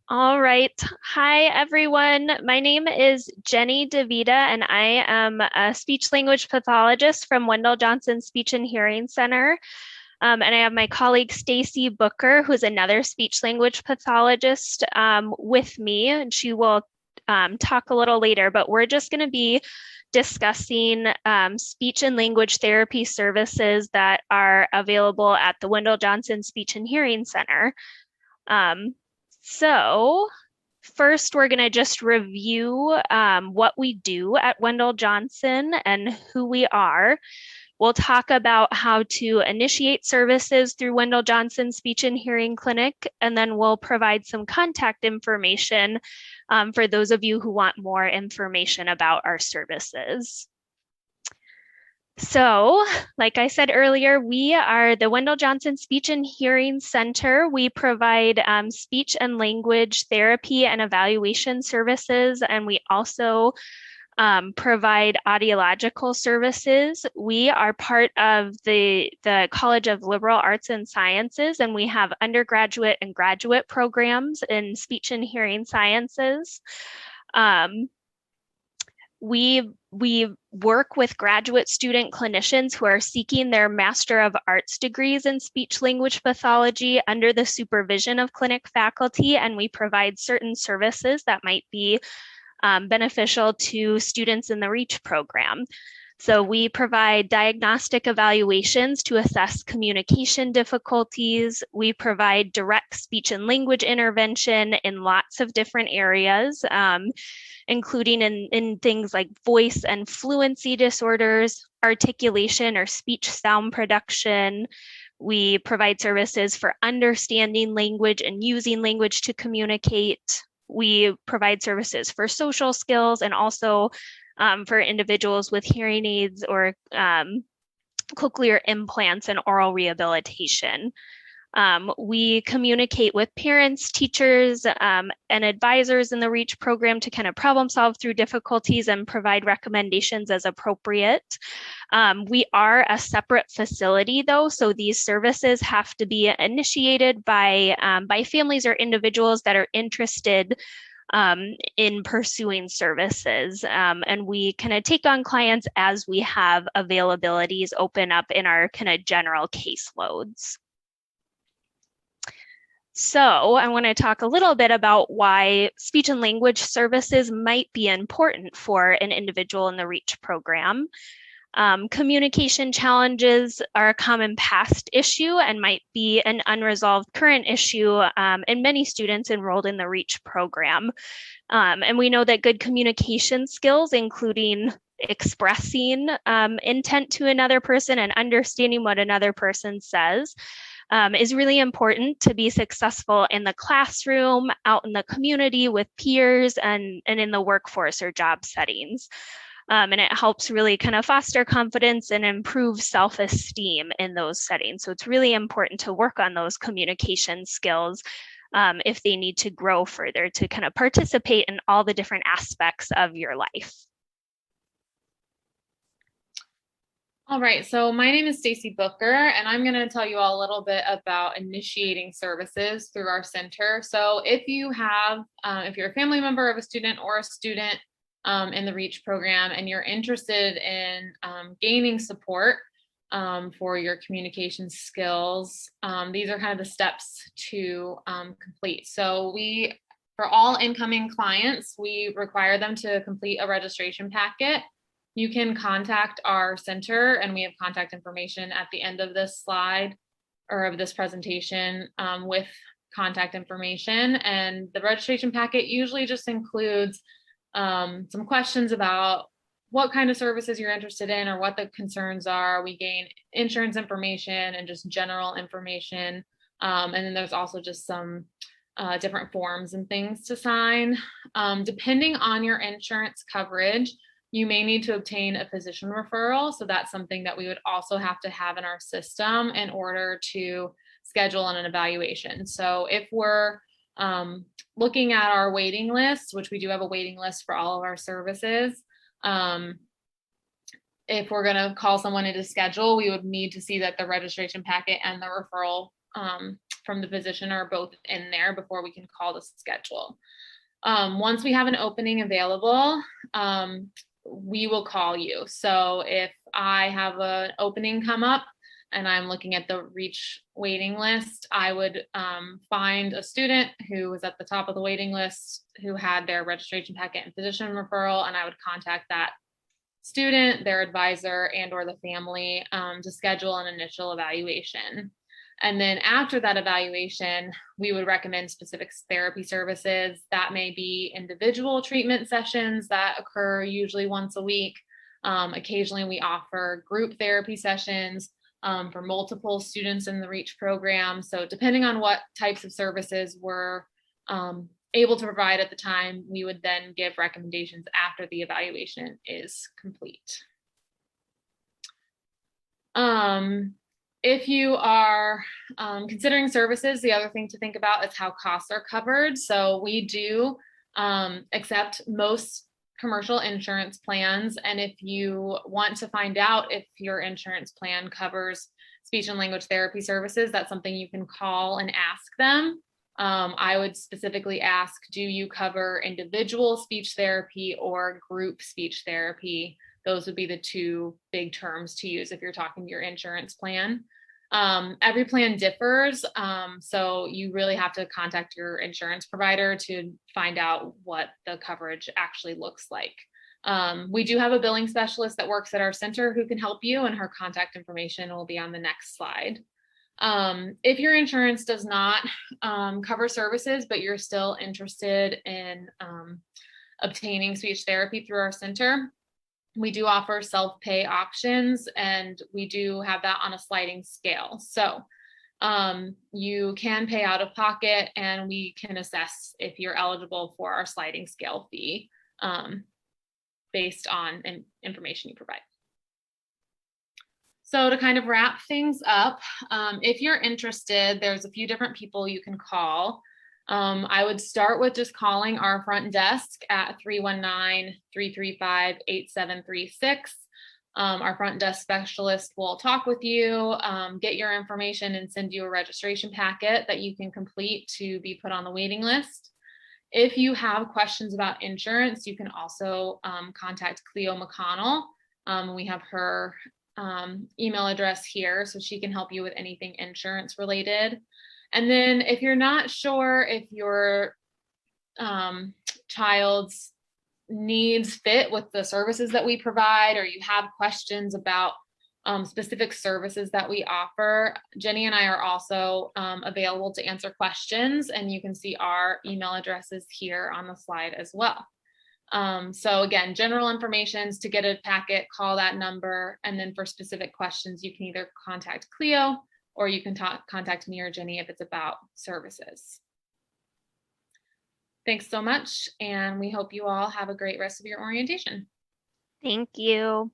All right. Hi, everyone. My name is Jenny Divita, and I am a speech language pathologist from Wendell Johnson Speech and Hearing Center. And I have my colleague Stacy Booker, who's another speech language pathologist, with me, and she will talk a little later. But we're just going to be discussing speech and language therapy services that are available at the Wendell Johnson Speech and Hearing Center. Um, so, First, we're going to just review what we do at Wendell Johnson and who we are. We'll talk about how to initiate services through Wendell Johnson Speech and Hearing Clinic, and then we'll provide some contact information for those of you who want more information about our services. So, like I said earlier, we are the Wendell Johnson Speech and Hearing Center. We provide speech and language therapy and evaluation services, and we also provide audiological services. We are part of the College of Liberal Arts and Sciences, and we have undergraduate and graduate programs in speech and hearing sciences. Um, we work with graduate student clinicians who are seeking their Master of Arts degrees in speech language pathology under the supervision of clinic faculty, and we provide certain services that might be beneficial to students in the REACH program. So we provide diagnostic evaluations to assess communication difficulties. We provide direct speech and language intervention in lots of different areas, including in things like voice and fluency disorders, articulation or speech sound production. We provide services for understanding language and using language to communicate. We provide services for social skills and also for individuals with hearing aids or cochlear implants and oral rehabilitation. We communicate with parents, teachers, and advisors in the REACH program to kind of problem solve through difficulties and provide recommendations as appropriate. We are a separate facility though, so these services have to be initiated by families or individuals that are interested in pursuing services. And we kind of take on clients as we have availabilities open up in our kind of general caseloads. So, I want to talk a little bit about why speech and language services might be important for an individual in the REACH program. Communication challenges are a common past issue and might be an unresolved current issue in many students enrolled in the REACH program. And we know that good communication skills, including expressing intent to another person and understanding what another person says, is really important to be successful in the classroom, out in the community with peers, and in the workforce or job settings. And it helps really kind of foster confidence and improve self-esteem in those settings. So it's really important to work on those communication skills if they need to grow further to kind of participate in all the different aspects of your life. All right, so my name is Stacy Booker, and I'm going to tell you all a little bit about initiating services through our center. So if you have, if you're a family member of a student or a student in the REACH program and you're interested in gaining support for your communication skills, these are kind of the steps to complete. So for all incoming clients, we require them to complete a registration packet. You can contact our center, and we have contact information at the end of this slide or of this presentation with contact information. And the registration packet usually just includes some questions about what kind of services you're interested in or what the concerns are. We gain insurance information and just general information. And then there's also just some different forms and things to sign. Depending on your insurance coverage, you may need to obtain a physician referral. So that's something that we would also have to have in our system in order to schedule an evaluation. So if we're looking at our waiting list, which we do have a waiting list for all of our services, if we're going to call someone into schedule, we would need to see that the registration packet and the referral from the physician are both in there before we can call the schedule. Once we have an opening available, we will call you. So if I have an opening come up and I'm looking at the REACH waiting list, I would find a student who was at the top of the waiting list who had their registration packet and physician referral, and I would contact that student, their advisor, and or the family to schedule an initial evaluation. And then after that evaluation, we would recommend specific therapy services. That may be individual treatment sessions that occur usually once a week. Occasionally we offer group therapy sessions for multiple students in the REACH program. So depending on what types of services we're able to provide at the time, we would then give recommendations after the evaluation is complete. If you are considering services, the other thing to think about is how costs are covered. So we do accept most commercial insurance plans. And if you want to find out if your insurance plan covers speech and language therapy services, that's something you can call and ask them. I would specifically ask, do you cover individual speech therapy or group speech therapy? Those would be the two big terms to use if you're talking to your insurance plan. Every plan differs, so you really have to contact your insurance provider to find out what the coverage actually looks like. We do have a billing specialist that works at our center who can help you, and her contact information will be on the next slide. If your insurance does not cover services, but you're still interested in obtaining speech therapy through our center, we do offer self-pay options, and we do have that on a sliding scale. So you can pay out of pocket, and we can assess if you're eligible for our sliding scale fee based on information you provide. So to kind of wrap things up, if you're interested, there's a few different people you can call. I would start with just calling our front desk at 319-335-8736. Our front desk specialist will talk with you, get your information, and send you a registration packet that you can complete to be put on the waiting list. If you have questions about insurance, you can also contact Cleo McConnell. We have her email address here, so she can help you with anything insurance related. And then if you're not sure if your child's needs fit with the services that we provide, or you have questions about specific services that we offer, Jenny and I are also available to answer questions, and you can see our email addresses here on the slide as well. So again, general information is to get a packet, call that number, and then for specific questions, you can either contact Cleo or you can contact me or Jenny if it's about services. Thanks so much, and we hope you all have a great rest of your orientation. Thank you.